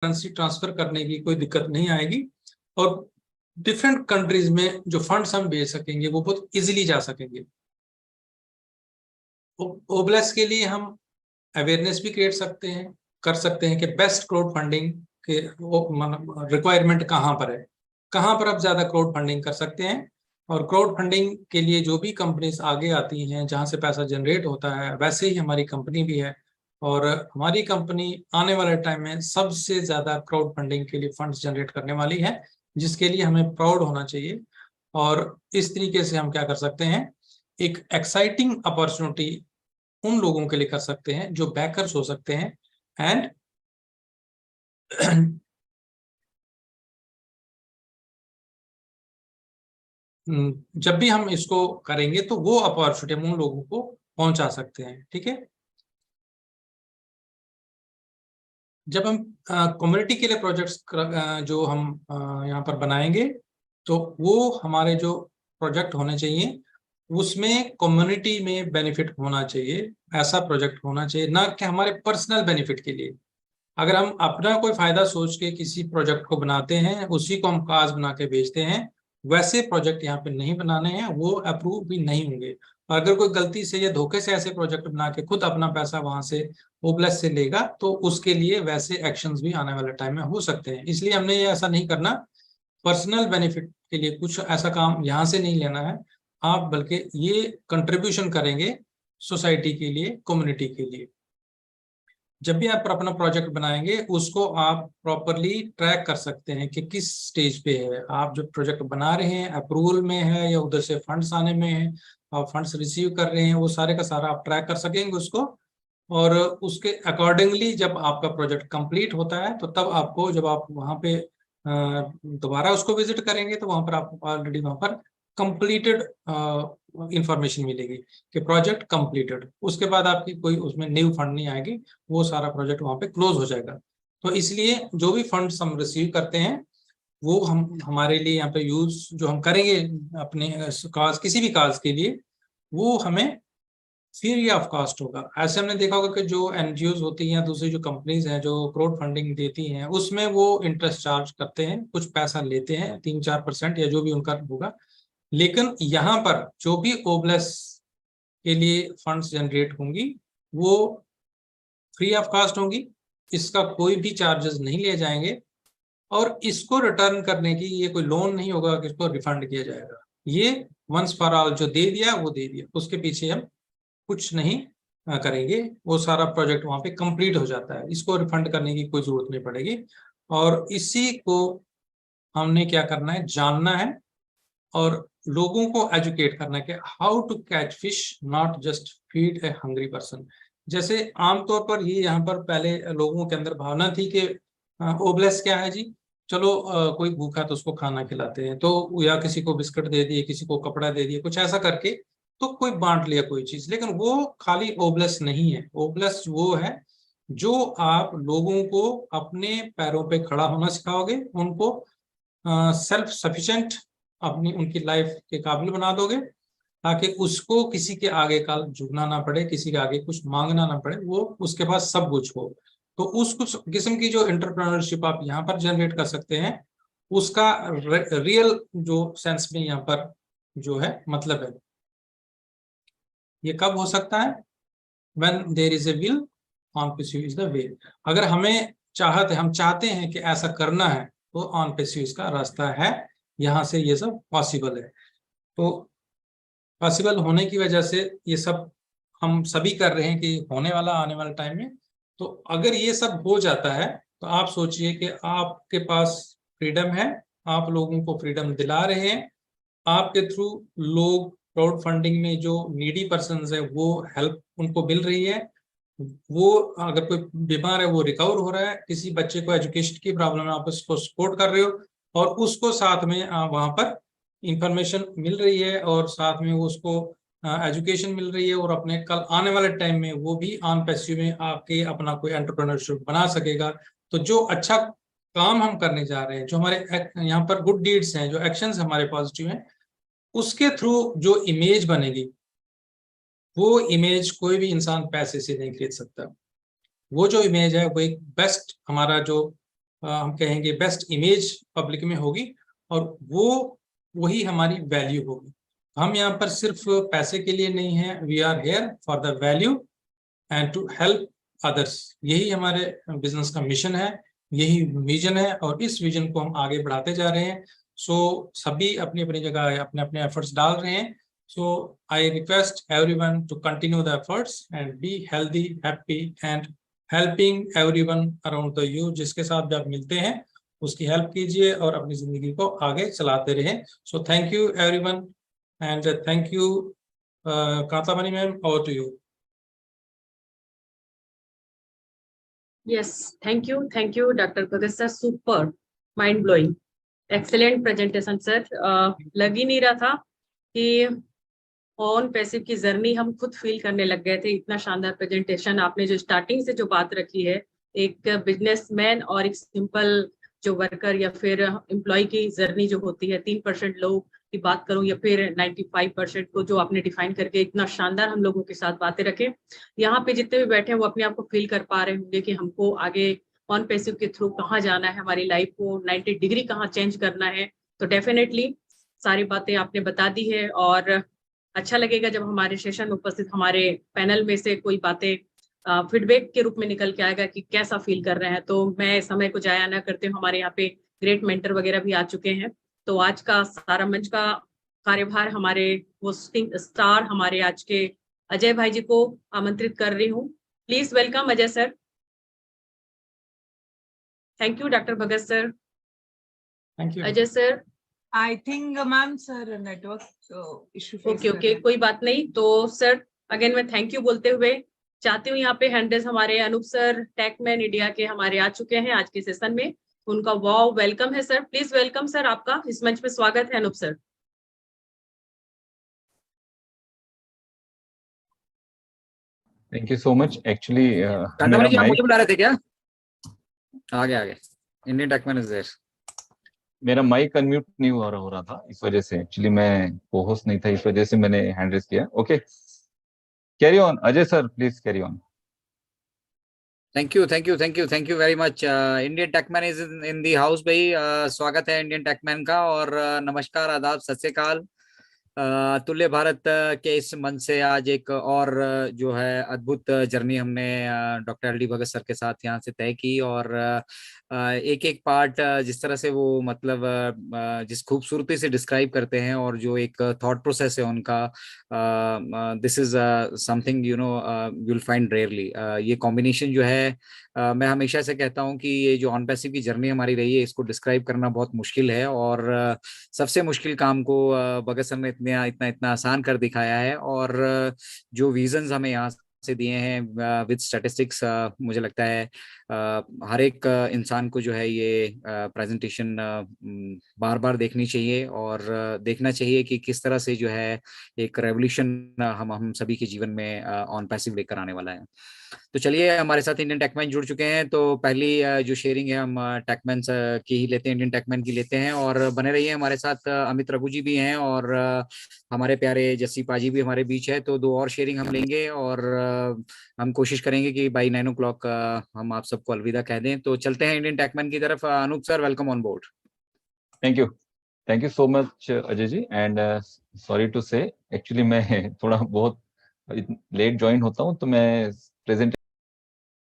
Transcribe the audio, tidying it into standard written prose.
Currency transfer करने की कोई दिक्कत नहीं आएगी और डिफरेंट कंट्रीज में जो फंड्स हम भेज सकेंगे वो बहुत इजीली जा सकेंगे। ओब्लेस के लिए हम अवेयरनेस भी कर सकते हैं कि बेस्ट क्राउड फंडिंग के रिक्वायरमेंट कहाँ पर है, कहाँ पर आप ज्यादा क्राउड फंडिंग कर सकते हैं। और क्राउड फंडिंग के लिए जो भी कंपनीज आगे आती हैं जहां से पैसा जनरेट होता है, वैसे ही हमारी कंपनी भी है। और हमारी कंपनी आने वाले टाइम में सबसे ज्यादा क्राउड फंडिंग के लिए फंड्स जनरेट करने वाली है, जिसके लिए हमें प्राउड होना चाहिए। और इस तरीके से हम क्या कर सकते हैं, एक एक्साइटिंग अपॉर्चुनिटी उन लोगों के लिए कर सकते हैं जो बैकर्स हो सकते हैं। एंड जब भी हम इसको करेंगे तो वो अपॉर्चुनिटी हम उन लोगों को पहुंचा सकते हैं। ठीक है, जब हम कम्युनिटी के लिए प्रोजेक्ट्स जो हम यहाँ पर बनाएंगे तो वो हमारे जो प्रोजेक्ट होने चाहिए उसमें कम्युनिटी में बेनिफिट होना चाहिए, ऐसा प्रोजेक्ट होना चाहिए, ना कि हमारे पर्सनल बेनिफिट के लिए। अगर हम अपना कोई फायदा सोच के किसी प्रोजेक्ट को बनाते हैं, उसी को हम काज बना के बेचते हैं, वैसे प्रोजेक्ट यहाँ पे नहीं बनाने हैं, वो अप्रूव भी नहीं होंगे। और अगर कोई गलती से या धोखे से ऐसे प्रोजेक्ट बना के खुद अपना पैसा वहां से ओप्लस से लेगा तो उसके लिए वैसे एक्शंस भी आने वाले टाइम में हो सकते हैं। इसलिए हमने ये ऐसा नहीं करना, पर्सनल बेनिफिट के लिए कुछ ऐसा काम यहाँ से नहीं लेना है आप, बल्कि ये कंट्रीब्यूशन करेंगे सोसाइटी के लिए, कम्युनिटी के लिए। जब भी आप अपना प्रोजेक्ट बनाएंगे उसको आप प्रॉपरली ट्रैक कर सकते हैं कि किस स्टेज पे है आप जो प्रोजेक्ट बना रहे हैं, अप्रूवल में है या उधर से फंड्स आने में है, आप फंड्स रिसीव कर रहे हैं, वो सारे का सारा आप ट्रैक कर सकेंगे उसको। और उसके अकॉर्डिंगली जब आपका प्रोजेक्ट कंप्लीट होता है तो तब आपको, जब आप वहां पे दोबारा उसको विजिट करेंगे तो वहां पर आपको ऑलरेडी वहां पर कंप्लीटेड इंफॉर्मेशन मिलेगी कि प्रोजेक्ट कंप्लीटेड। उसके बाद आपकी कोई उसमें न्यू फंड नहीं आएगी, वो सारा प्रोजेक्ट वहां पे क्लोज हो जाएगा। तो इसलिए जो भी फंड्स हम रिसीव करते हैं वो हम हमारे लिए यहाँ पे यूज जो हम करेंगे अपने काज, किसी भी काज के लिए, वो हमें फ्री ऑफ कॉस्ट होगा। ऐसे हमने देखा होगा कि जो एनजीओज होती हैं, दूसरी जो कंपनीज हैं जो क्राउड फंडिंग देती हैं, उसमें वो इंटरेस्ट चार्ज करते हैं, कुछ पैसा लेते हैं 3-4% या जो भी उनका होगा। लेकिन यहाँ पर जो भी ओब्लेस के लिए फंड्स जनरेट होंगी वो फ्री ऑफ कॉस्ट होंगी, इसका कोई भी चार्जेस नहीं लिए जाएंगे। और इसको रिटर्न करने की ये कोई लोन नहीं होगा कि इसको रिफंड किया जाएगा। ये वंस फॉर ऑल जो दे दिया वो दे दिया, उसके पीछे हम कुछ नहीं करेंगे, वो सारा प्रोजेक्ट वहां पे कंप्लीट हो जाता है, इसको रिफंड करने की कोई जरूरत नहीं पड़ेगी। और इसी को हमने क्या करना है, जानना है और लोगों को एजुकेट करना है कि how to catch fish, not just feed a hungry person. जैसे आमतौर पर ये यहाँ पर पहले लोगों के अंदर भावना थी कि ओब्लेस क्या है जी, चलो कोई भूखा तो उसको खाना खिलाते हैं, तो या किसी को बिस्किट दे दिए, किसी को कपड़ा दे दिए, कुछ ऐसा करके तो कोई बांट लिया कोई चीज। लेकिन वो खाली ओब्लेस नहीं है, ओब्लेस वो है जो आप लोगों को अपने पैरों पे खड़ा होना सिखाओगे, उनको सेल्फ सफिशिएंट अपनी उनकी लाइफ के काबिल बना दोगे, ताकि उसको किसी के आगे का झुकना ना पड़े, किसी के आगे कुछ मांगना ना पड़े, वो उसके पास सब कुछ हो। तो उस कुछ किस्म की जो एंटरप्रेन्योरशिप आप यहाँ पर जनरेट कर सकते हैं, उसका रियल जो सेंस में यहाँ पर जो है मतलब है, ये कब हो सकता है, when there is a will, on pursue is the way। अगर हमें चाहत है, हम चाहते हैं कि ऐसा करना है, तो ऑन pursue इसका रास्ता है, यहाँ से ये सब पॉसिबल है। तो पॉसिबल होने की वजह से ये सब हम सभी कर रहे हैं कि होने वाला आने वाले टाइम में। तो अगर ये सब हो जाता है तो आप सोचिए कि आपके पास फ्रीडम है, आप लोगों को फ्रीडम दिला रहे हैं, आपके थ्रू लोग क्राउड फंडिंग में जो नीडी पर्सन है वो हेल्प उनको मिल रही है, वो अगर कोई बीमार है वो रिकवर हो रहा है, किसी बच्चे को एजुकेशन की प्रॉब्लम है आप उसको सपोर्ट कर रहे हो, और उसको साथ में वहां पर इंफॉर्मेशन मिल रही है और साथ में उसको एजुकेशन मिल रही है, और अपने कल आने वाले टाइम में वो भी ऑन पैसिव में आके अपना कोई एंटरप्रेन्योरशिप बना सकेगा। तो जो अच्छा काम हम करने जा रहे हैं, जो हमारे यहाँ पर गुड डीड्स हैं, जो एक्शंस हमारे पॉजिटिव हैं, उसके थ्रू जो इमेज बनेगी, वो इमेज कोई भी इंसान पैसे से नहीं खरीद सकता। वो जो इमेज है वो एक बेस्ट हमारा जो हम कहेंगे बेस्ट इमेज पब्लिक में होगी, और वही हमारी वैल्यू होगी। हम यहाँ पर सिर्फ पैसे के लिए नहीं है, we are here for the value and to help others. यही हमारे बिजनेस का मिशन है, यही विजन है, और इस विजन को हम आगे बढ़ाते जा रहे हैं। सभी अपनी अपनी जगह अपने अपने एफर्ट्स डाल रहे हैं। I request everyone to continue the efforts and be healthy, happy and helping everyone around the you. जिसके साथ भी आप मिलते हैं उसकी हेल्प कीजिए और अपनी जिंदगी को आगे चलाते रहें। So thank you everyone and thank you Kantamani ma'am, over to you. Yes, thank you, Dr. Bhagat sir. Super, mind blowing, excellent presentation, sir. लग ही नहीं रहा था कि ऑन पैसिव की जर्नी हम खुद फील करने लग गए थे। इतना शानदार प्रेजेंटेशन आपने जो स्टार्टिंग से जो बात रखी है, एक बिजनेसमैन और एक सिंपल जो वर्कर या फिर एम्प्लॉय की जर्नी जो होती है, 3% लोग की बात करूं या फिर 95% को जो आपने डिफाइन करके इतना शानदार हम लोगों के साथ बातें रखे। यहाँ पे जितने भी बैठे हैं वो अपने आप को फील कर पा रहे होंगे कि हमको आगे ऑन पैसिव के थ्रू कहाँ जाना है, हमारी लाइफ को 90 डिग्री कहाँ चेंज करना है। तो डेफिनेटली सारी बातें आपने बता दी है, और अच्छा लगेगा जब हमारे सेशन में उपस्थित हमारे पैनल में से कोई बातें फीडबैक के रूप में निकल के आएगा कि कैसा फील कर रहे हैं। तो मैं समय को जाया ना करते हुए, हमारे यहाँ पे ग्रेट मेंटर वगैरह भी आ चुके हैं। तो आज का सारा मंच का कार्यभार हमारे होस्टिंग स्टार हमारे आज के अजय भाई जी को आमंत्रित कर रही हूँ। Please welcome Ajay sir. Thank you doctor Bhagat sir. Thank you Ajay sir. I think ma'am sir network issue face okay okay, कोई बात नहीं। तो सर अगेन मैं थैंक यू बोलते हुए चाहती हूँ, यहाँ पे हैंडल्स हमारे अनूप सर टेकमैन इंडिया के हमारे आ चुके हैं आज के सेशन में। उनका वाव वेलकम है सर। प्लीज वेलकम सर, आपका इस मंच पे स्वागत है Anoop sir. Thank you so much. Actually Kantamani ji आप मुझे बुला रहे थे क्या? आगे इंडियन टेकमैन इज देयर। मेरा माइक अनम्यूट नहीं हो रहा था, इस वजह से एक्चुअली मैं को होस्ट नहीं था, इस वजह से मैंने हैंड रेज किया। Okay, carry on Ajay sir, please carry on. Thank you very much. Indian tech man is in the house भाई। स्वागत है इंडियन टेकमैन का, और नमस्कार, आदाब, सत श्री अकाल। तुल्य भारत के इस मंच से आज एक और जो है अद्भुत जर्नी हमने डॉक्टर एल डी भगत सर के साथ यहाँ से तय की, और एक एक पार्ट जिस तरह से वो मतलब जिस खूबसूरती से डिस्क्राइब करते हैं, और जो एक थॉट प्रोसेस है उनका, this is something you know you will find rarely. ये कॉम्बिनेशन जो है, मैं हमेशा से कहता हूँ कि ये जो ऑन पैसिव की जर्नी हमारी रही है, इसको डिस्क्राइब करना बहुत मुश्किल है, और सबसे मुश्किल काम को भगत सर ने इतना आसान कर दिखाया है। और जो विजन्स हमें यहाँ से दिए हैं विद स्टैटिस्टिक्स, मुझे लगता है हर एक इंसान को जो है ये प्रेजेंटेशन बार बार देखनी चाहिए, और देखना चाहिए कि किस तरह से जो है एक रेवोल्यूशन हम सभी के जीवन में ऑन पैसिव लेकर आने वाला है। तो चलिए, हमारे साथ इंडियन टेकमैन जुड़ चुके हैं, तो पहली जो शेयरिंग है हम टेकमैन की ही लेते हैं, इंडियन टेकमैन की लेते हैं। और बने रहिए हमारे साथ। अमित रघु जी भी हैं, और हमारे प्यारे जस्सी पाजी भी हमारे बीच है। तो दो और शेयरिंग हम लेंगे, और हम कोशिश करेंगे कि बाई 9 o'clock हम आप सबको अलविदा कह दें। तो चलते हैं इंडियन टेकमैन की तरफ। Anoop sir, welcome on board. Thank you so much Ajay ji, and sorry to say actually मैं थोड़ा बहुत लेट ज्वाइन होता हूँ, तो मैं प्रेजेंट